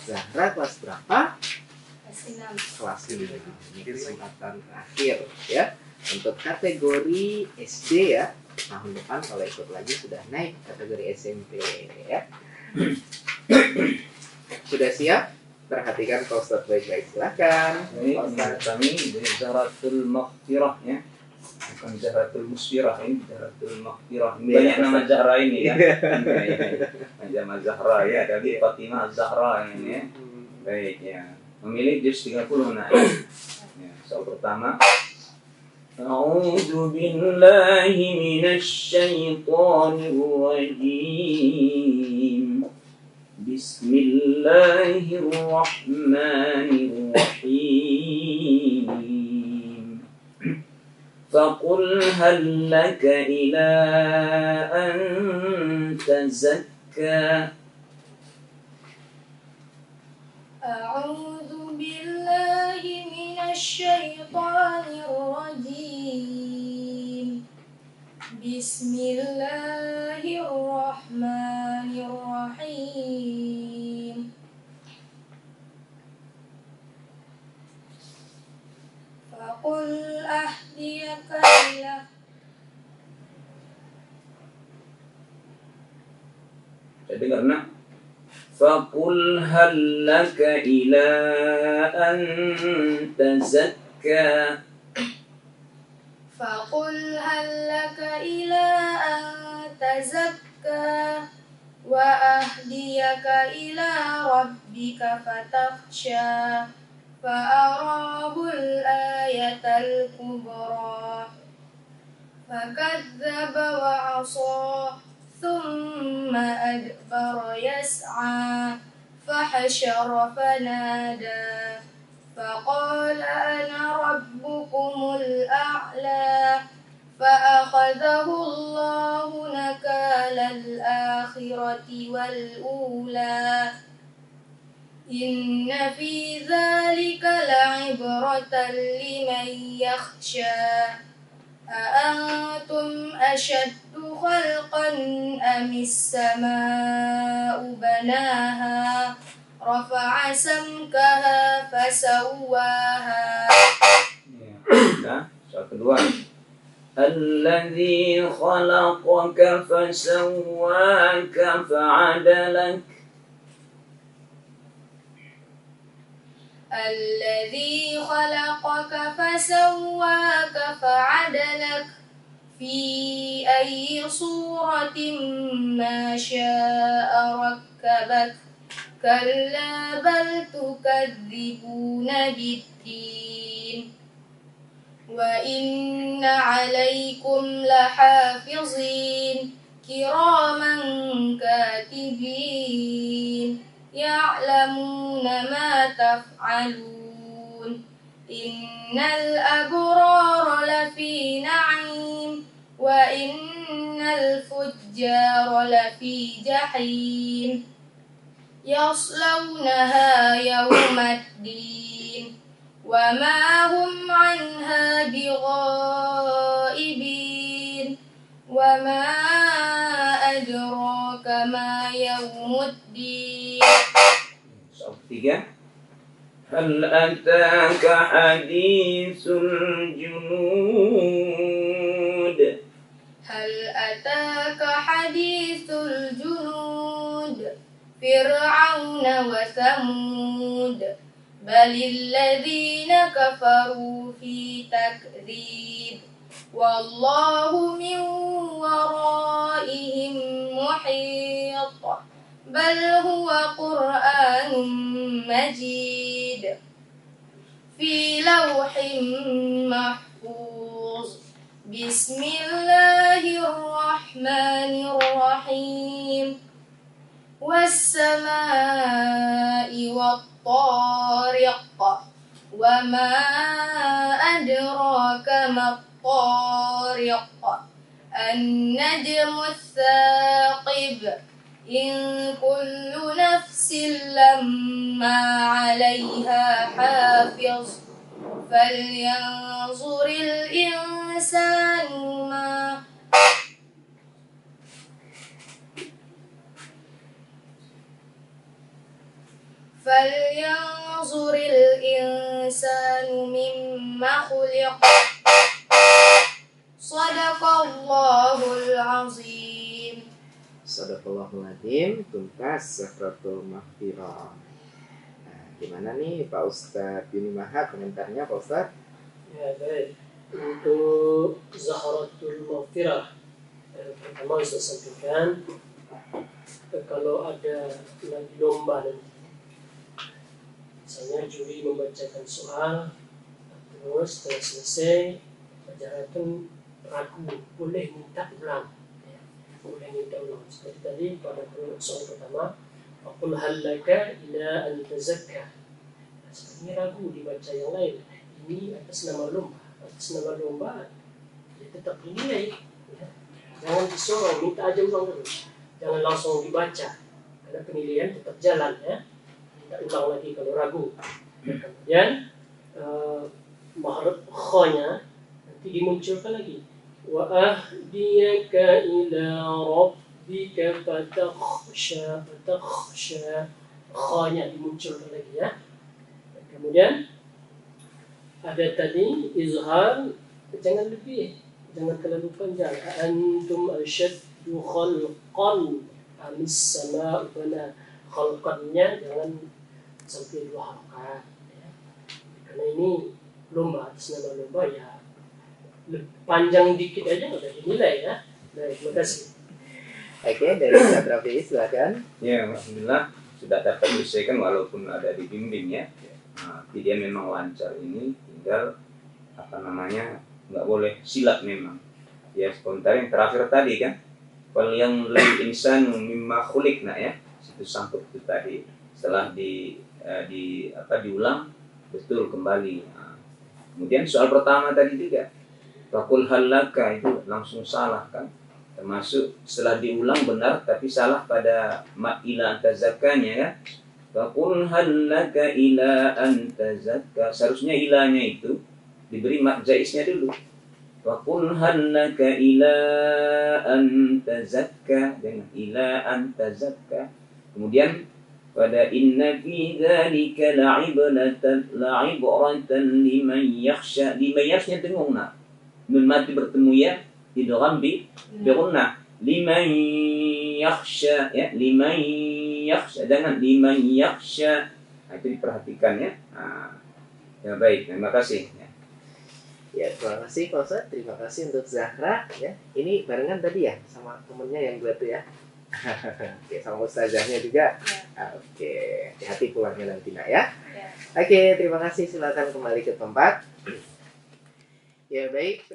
Zahra kelas berapa? Kelas 6. Kelas 5. Ini kesempatan terakhir ya untuk kategori SD ya. Tahun depan kalau ikut lagi sudah naik kategori SMP ya. Sudah siap? Perhatikan Pak Ustadz baik-baik, silakan. Ini kami dari Zahratul Maghfirah ya. Bukan Zahratul Musfirah, ini Zahratul Maghfirah. Banyak nama Zahra ini ya. Nama Zahra ya, tapi Fatimah Zahra ini ya. Baik ya. Memilih juz 30 nah. Ya, soal pertama. A'udzu billahi minasy syaithanir rajim. Bismillahirrahmanirrahim. Faqul hal laka ila an tazakka. A'udzu billahi minasy syaithanir rajim. Bismillahirrahmanirrahim. Faqul ahdiyaka ila Jadi karena Faqul hal laka ila an tazakka. Faqul hal laka ila an tazakka wa ahdiyaka ila rabbika fatakhsha fa'arahul ayatal kubra fakadzdzaba wa 'asa thumma adbara yas'a fahsyara fanada فقال أنا ربكم الأعلى فأخذه الله نكال الآخرة والأولى إن في ذلك لعبرة لمن يخشى أأنتم أشد خلقا أم السماء بناها رفع سمكها فسواها. Nah, soal kedua. Alladzi khalaqaka fasawwaka fa'adalak. Alladzi khalaqaka fasawwaka fa'adalak fi ayyi suratin ma syaa rakkabak. Kalla bal tukadzibuna biddin wa inna 'alaikum lahafizin kiraman katibin ya'lamuna ma taf'alun innal abrara lafi na'im wa innal fujjara lafi jahim yaslawnaha yawmaddin wa ma hum 'anha bighaibin wa ma adraka ma yawmuddin. Soal ketiga. Hal ataka haditsul junud. Hal ataka hadithul junud Fir'auna wa Thamud balil ladzina kafaru fi takdzib wallahu min waraihim muhit bal huwa Qur'anun majid fi lawhin mahfuz. Bismillahirrahmanirrahim. والسماء والطارق وما أدراك ما الطارق النجم الثاقب إن كل نفس لما عليها حافظ فلينظر الإنسان ما فلينظر الإنسان مما خلق صدق الله العظيم. Sadaqallahul Adzim. Tuntas Zakratul Maghfirah. Nah, gimana nih Pak Ustadz Yuni Maha komentarnya Pak Ustadz? Ya baik, untuk Zahratul Maghfirah pertama saya sampaikan kalau ada lagi lomba nanti, misalnya juri membacakan soal, terus setelah selesai pelajaran ragu, boleh minta ulang, ya. Boleh minta ulang. Seperti tadi pada soal pertama, Aqul halaka ila an tazakka. Sepertinya ragu dibaca yang lain. Ini atas nama lomba, ya tetap dinilai. Ya. Jangan disorong, minta aja ulang dulu. Jangan langsung dibaca, karena penilaian tetap jalan, ya. Minta ulang lagi kalau ragu. Kemudian mahruf kha-nya nanti dimunculkan lagi. Wa ahdiyaka ila rabbika fatakhsha. Kha-nya dimunculkan lagi, ya. Kemudian ada tadi izhar, jangan terlalu panjang. Antum asyaddu khalqan amis sama bana. Khalqannya jangan sampai 2 harakat, ya. Karena ini lomba, atas nama lomba, ya panjang dikit aja udah dinilai, ya. Baik, terima kasih. Oke, dari Ustadz Rafi silakan. Ya, alhamdulillah sudah dapat diselesaikan walaupun ada dibimbing, ya. Nah, tapi dia memang lancar ini, tinggal nggak boleh silap memang. Ya, sebentar yang terakhir tadi kan, wal yang lil insanu mimma khuliqna, ya. Situ sangkut itu tadi. Setelah diulang betul kembali. Nah, kemudian soal pertama tadi juga, Fakul halaka itu langsung salah kan. Termasuk setelah diulang benar tapi salah pada ila antazakanya kan. Fakul halaka ila antazakka. Seharusnya ilanya itu diberi mak jaisnya dulu. Fakul halaka ila antazakka dengan ila antazakka. Kemudian pada inna fi dzalika la'ibratan liman yakhsha. Liman yakhsha tengokna. Nun mati bertemu ya idgham bi gunna. Liman yakhsha, ya, liman yakhsha, jangan liman yakhsha. Nah, itu diperhatikan, ya. Nah, ya baik, terima kasih, ya. Ya, terima kasih Pak Ustadz. Terima kasih untuk Zahra, ya. Ini barengan tadi ya sama temennya yang 2 tuh, ya. Oke, sama ustazahnya juga. Ya. Oke, hati-hati pulangnya nanti nak, ya. Ya. Oke, terima kasih. Silakan kembali ke tempat. Ya baik.